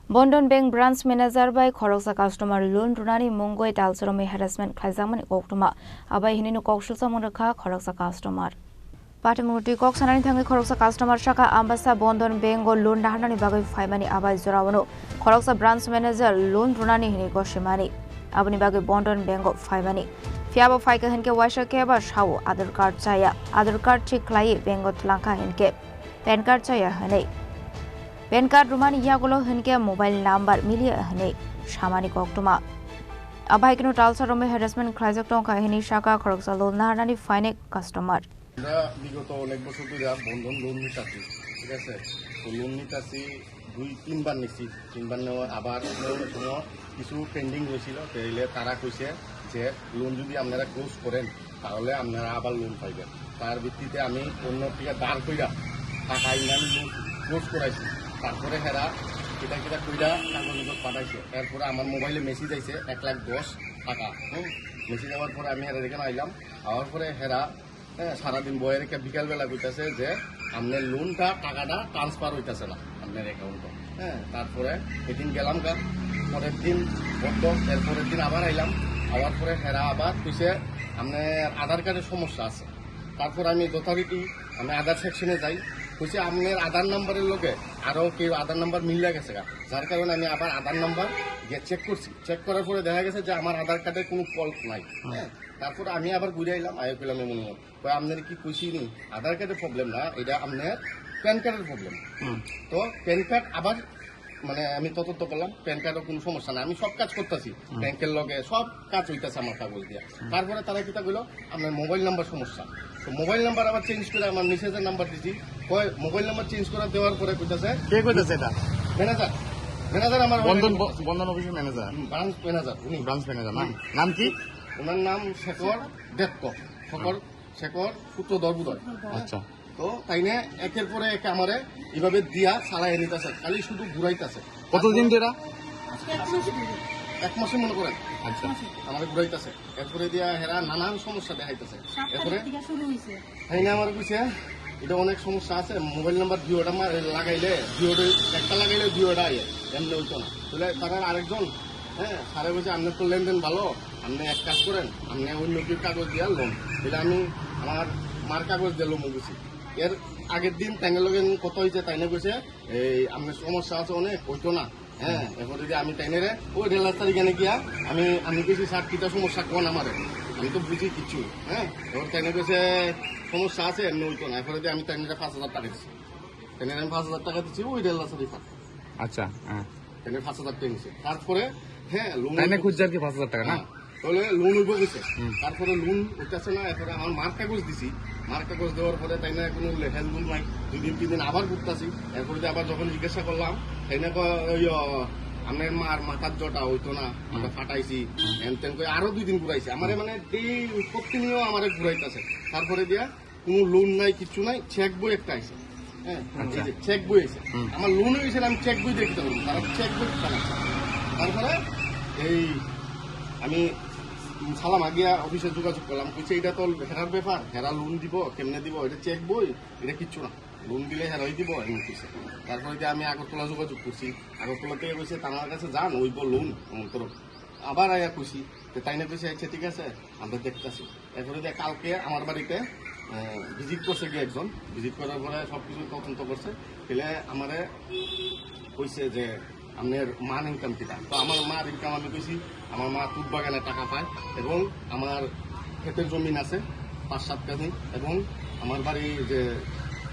Bondon Bank branch manager by Koroksa customer loan runani mongoi dalsoromi harassment khaizamani koktuma abai hininu kokshulsa monrakha Koroksa customer Patimurti koksanani thangi Koroksa customer shaka ambasa Bondon Bank loan dahanani bagai faimani abai zorawano Koroksa branch manager loan runani hini goshimani abani bagai Bondon Bank faimani Fiaba faika henke waisha ke ba shaw Aadhaar card chiklai bank tlanka henke PAN card chaya hanai PAN card rumani yagulo henke mobile number milia hane shamani koktuma abai kino talsa rome harassment khlaijak tong kahini shaka Koroksa loan naharani fine customer বিগত অনেক বছর ধরে বন্ধন loan নিতেছি ঠিক আছে তো loan নিতেছি 2-3 বার নিছি 3 বার নেওয়া আবার সময় কিছু পেন্ডিং হয়েছিল তাইলে তারা কইছে যে লোন যদি আপনারা ক্লোজ করেন তাহলে আপনারা আবার লোন পাইবেন তার ভিত্তিতে আমি অন্য থেকে দাঁড় কইরা টাকা ইনান লোন ক্লোজ করাইছি তারপরে হেরা এটা কইরা কাগজ পাঠাইছে এরপরে আমার মোবাইলে মেসেজ আইছে 1,10,000 টাকা মেসেজ যাওয়ার পরে আমি হেরা এখানে আইলাম আওয়ার পরে হেরা সারাদিন বইয়ের রেখে বিকালবেলা কইতেছে যে আপনার লোনটা টাকাটা ট্রান্সফার হইতেছে না আপনার অ্যাকাউন্টে তারপরে এদিন গেলাম গা পরের দিন বন্ধ এরপরের দিন আবার আইলাম আবার পরে হেরা আবার কইছে আপনার আধার কার্ডের সমস্যা আছে তারপর আমি যথারীতি আমি আধার সেকশনে যাই কইছে আপনার আধার নাম্বারের লোকে আরও কেউ আধার নাম্বার মিলে গেছে গা যার কারণে আমি আবার আধার নাম্বার গিয়ে চেক করছি চেক করার পরে দেখা গেছে যে আমার আধার কার্ডের কোনো ফল্ট নাই তারপর আমি আবার ঘুরে আইলাম আয় পেলাম এমন আপনার কি কইছি নি আধার কার্ডের প্রবলেম না এটা আপনার প্যান কার্ডের প্রবলেম তো প্যান কার্ড আবার মানে আমি তদন্ত করলাম প্যান কার্ডের কোনো সমস্যা না আমি সব কাজ করতেছি ব্যাংকের লগে সব কাজ হইতেছে আমার কাগজ দিয়ে তারপরে তারা কিতা কইলো আপনার মোবাইল নাম্বার সমস্যা তো মোবাইল নাম্বার আবার চেঞ্জ করে আমার মেসেজের নাম্বার দিছি কয় মোবাইল নাম্বার চেঞ্জ করে দেওয়ার পরে কইতাছে কে কইতাছে এটা ম্যানেজার আমার বন্ধন অফিসের ম্যানেজার ব্রাঞ্চ ম্যানেজার উনি ব্রাঞ্চ ম্যানেজার নাম কি ওনার নাম শেখর শেখর পুত্রধর বুধয় আচ্ছা তো তাই না একের পরে একে আমারে এইভাবে দিয়া সালাই নিতেছে খালি শুধু ঘুরাইতেছে কতদিন ধরে 1 মাসে মনে করেন আচ্ছা আমাদের ঘুরাইতেছে এরপরে দিয়া হেরা নানান সমস্যা দেখাইতেছে এরপরে তাই না আমার কইছে এটা অনেক সমস্যা আছে মোবাইল নাম্বার জিওটা লাগাইলে জিওটা একটা লাগাইলে জিওটা আয় এমনি হইতো না তাহলে তারা আরেকজন সারা বলছে আপনার তো লেনদেন ভালো আপনি এক কাজ করেন আপনি অন্য কেউ কাগজ দিয়ে লোন এটা আমি আমার মার কাগজ দিয়ে লোন বুঝছি এর আগের দিন তাইনের লগে কত হয়েছে তাইনে কইছে এই আপনার সমস্যা আছে অনেক হইতো না এরপরে যদি আমি তাইনেরে ওই রেল রাস্তার এখানে গিয়া আমি কইছি স্যার কিটা সমস্যা কোন আমারে আমি তো বুঝি কিছু এবার তাইনে কইছে সমস্যা আছে এমনি হইতো না এরপরে আমি তাইনেরে 5,000 টাকা দিচ্ছি তাইনেরে আমি 5,000 টাকা দিচ্ছি ওই রেল রাস্তার এখানে আচ্ছা তাইনে 5,000 টাকা নিচ্ছে তারপরে লোন খুঁজছে আর কি 5,000 টাকা না তাহলে লোন উঠবো গেছে তারপরে লোন উঠতেছে না এরপরে আমার মার কাগজ দিছি মার কাগজ দেওয়ার পরে তাই না কোনো লেখার লোন নাই 2-3 দিন আবার ঘুরতেছি এরপরে আবার যখন জিজ্ঞাসা করলাম তাই না আপনার মার মাথার জটা হইতো না আমরা ফাটাইছি এনতেন করে আরো 2 দিন ঘুরাইছে আমার মানে প্রতিনিয়ত আমার ঘুরাইতেছে তারপরে দিয়া কোনো লোন নাই কিছু নাই চেক বই একটা আইছে চেক বই আছে আমার লোন হয়েছে আমি চেক বই দেখতে পারবো তারা চেক বই তারপরে এই আমি সালাম আগিয়া অফিসে যোগাযোগ করলাম কইছে এটা তো হেরার ব্যাপার হেরা লোন দিব কেমনে দিব এটা চেক বই এটা কিচ্ছু না লোন দিলে হেরাই দিব এমন কইছে তারপরে যে আমি আগরতলা যোগাযোগ করছি আগরতলা থেকে কইছে তার কাছে যান ওইব লোন তোর আবার আয়া কইছি তাই না কইছে আচ্ছা ঠিক আছে আমরা দেখতেছি এরপরে যে কালকে আমার বাড়িতে ভিজিট করছে গিয়ে একজন ভিজিট করার পরে সবকিছু তদন্ত করছে তাহলে আমারে কইছে যে আপনার মান ইনকাম কিটা তো আমার মার ইনকাম আমি কইছি আমার মা তুত বাগানে টাকা পায় এবং আমার ক্ষেতের জমিন আছে 5-7 কানি এবং আমার বাড়ি যে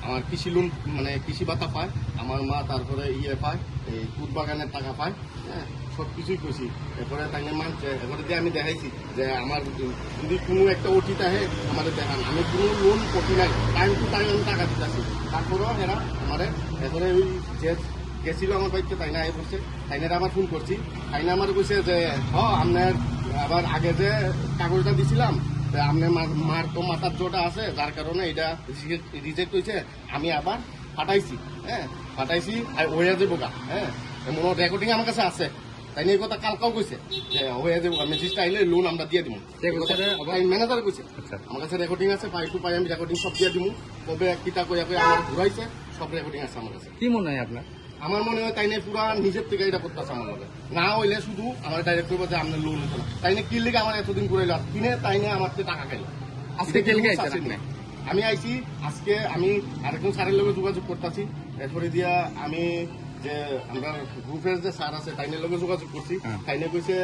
আমার কৃষি লোন মানে কৃষি ভাতা পায় আমার মা তারপরে পায় এই তুত বাগানের টাকা পায় সব কিছুই কইছি এরপরে তাই মানছে এরপরে যে আমি দেখাইছি যে আমার যদি কোনো একটা অতীত আহে আমাদের দেখান আমি কোনো লোন করি নাই টাইম টু টাইম আমি টাকা দিতেছি তারপরেও এরা আমাদের এরপরে ওই যে গেছিল আমার বাড়িতে তাই না এ বলছে তাইনারা আমার ফোন করছি তাইনা আমার কইছে যে আপনার আবার আগে যে কাগজটা দিছিলাম আপনার মার তো মাথার জোটা আছে যার কারণে এটা রিজেক্ট হয়েছে আমি আবার ফাটাইছি আর হয়ে যাবো গা এমন রেকর্ডিং আমার কাছে আছে তাই নিয়ে কথা কালকাও কইছে যে হয়ে যাবো মেসেজটা আইলে লোন আমরা দিয়ে দিব ম্যানেজার কইছে আমার কাছে রেকর্ডিং আছে পাই টু পাই আমি রেকর্ডিং সব দিয়ে দিব কবে কিতা কইয়া আমার ঘুরাইছে সব রেকর্ডিং আছে আমার কাছে কি মনে হয় আপনার আমার মনে হয় তাই নিয়ে পুরা নিজের থেকে এটা করতেছে আমার লগে না হইলে শুধু আমার ডাইরেক্ট করবো যে আপনার লোন হতো না তাই নিয়ে কি লিগে আমার এতদিন করে কিনে তাই নিয়ে আমার থেকে টাকা খাইল আজকে কি লিগে আইছেন আপনি? আমি আইছি আজকে আমি আরেকজন স্যারের লগে যোগাযোগ করতেছি এরপরে দিয়া আমি যে আমরা গ্রুপের যে স্যার আছে তাইনের লগে যোগাযোগ করছি তাইনে কইছে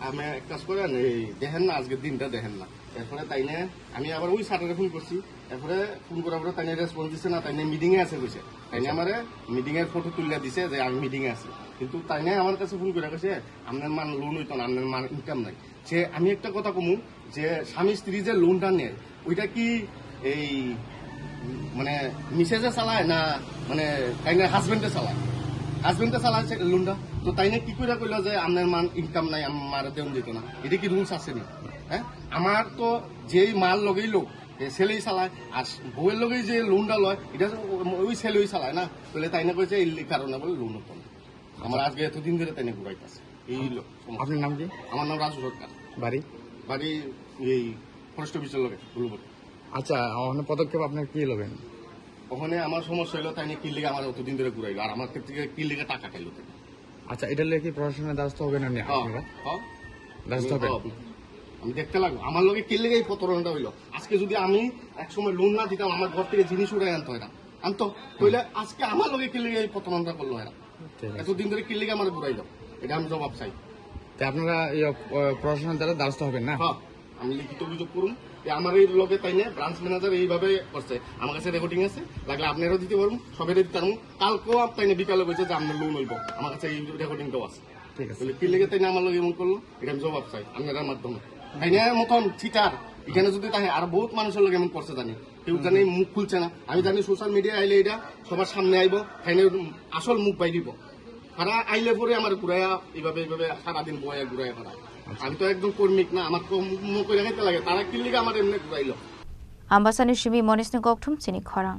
আমি এক কাজ করেন এই দেখেন না আজকের দিনটা দেখেন না এরপরে তাইনে আমি আবার ওই স্যারের ফোন করছি এরপরে ফোন করার পরে তাইনে রেসপন্স দিচ্ছে না তাইনে মিটিং এ আছে কইছে তাইনে আমার মিটিং এর ফটো তুলে দিছে যে আমি মিটিং এ আছি কিন্তু তাইনে আমার কাছে ফোন করে কইছে আপনার মান লোন হইতো না আপনার মান ইনকাম নাই যে আমি একটা কথা কমু যে স্বামী স্ত্রী যে লোনটা নেয় ওইটা কি এই মানে মিসেজে চালায় না মানে তাইনে হাজবেন্ডে চালায় লোনটা তো তাইনে কি করে কইলো যে আপনার মান ইনকাম নাই আমার দেন দিত না এটা কি রুলস আছে নি হ্যাঁ আমার তো যেই মাল লগেই লোক ছেলেই চালায় আর বউয়ের লগেই যে লোনটা লয় এটা ওই ছেলেই চালায় না তাহলে তাইনে কইছে এই কারণে বলে লোন হতো না আমার আজকে এতদিন ধরে তাইনে ঘুরাইতেছে এই আপনার নাম কি? আমার নাম রাজু সরকার বাড়ি? বাড়ি এই ফরেস্ট অফিসের লগে ভুলবো আচ্ছা, অন্য পদক্ষেপ আপনার কি লবেন? ওখানে আমার সমস্যা হলো তাই নিয়ে কি লিগে আমার অতদিন ধরে ঘুরাইলো আর আমার থেকে কি লিগে টাকা খাইলো আচ্ছা, এটা লিয়ে কি প্রশাসনের দ্বারস্থ হবে না আপনারা? দ্বারস্থ হবেন? আমি দেখতে লাগবো আমার লোকে কি লিগে এই প্রতারণাটা হইলো আজকে যদি আমি একসময় লোন না দিতাম আমার ঘর থেকে জিনিস উড়াই আনতো এরা আনতো তাহলে আজকে আমার লোকে কি লিগে এই প্রতারণাটা করলো এরা ঠিক আছে। এতদিন ধরে কি লিগে আমার ঘুরাইলো এটা আমি জবাব চাই তা আপনারা প্রশাসনের দ্বারা দ্বারস্থ হবেন না? হ্যাঁ আমি লিখিত অভিযোগ করুন যে আমার এই লগে তাই নিয়ে ব্রাঞ্চ ম্যানেজার এইভাবে করছে আমার কাছে রেকর্ডিং আছে লাগলে আপনারও দিতে পারবো সবাই দিতে পারবো কালকেও তাই নিয়ে বিকালে বলছে যে আপনার লোন হইব আমার কাছে এই রেকর্ডিংটাও আছে ঠিক আছে। তাহলে কি লেগে তাই না আমার লগে এমন করলো এটা আমি জবাব চাই আপনার মাধ্যমে তাই নিয়ে মতন চিটার এখানে যদি তাই আর বহুত মানুষের লোক এমন করছে জানি কেউ জানি মুখ খুলছে না আমি জানি সোশ্যাল মিডিয়া আইলে এটা সবার সামনে আইব তাই আসল মুখ পাই দিব তারা আইলে পরে আমার ঘুরাইয়া এইভাবে সারাদিন বয়া ঘুরাইয়া করায় আমি তো একদম কর্মিক না আমার তো মুখ করে রাখাইতে লাগে তারা কি লিগে আমার এমনি ঘুরাইলো Ambasani Shimi Monisni Goktum Sini Khorang.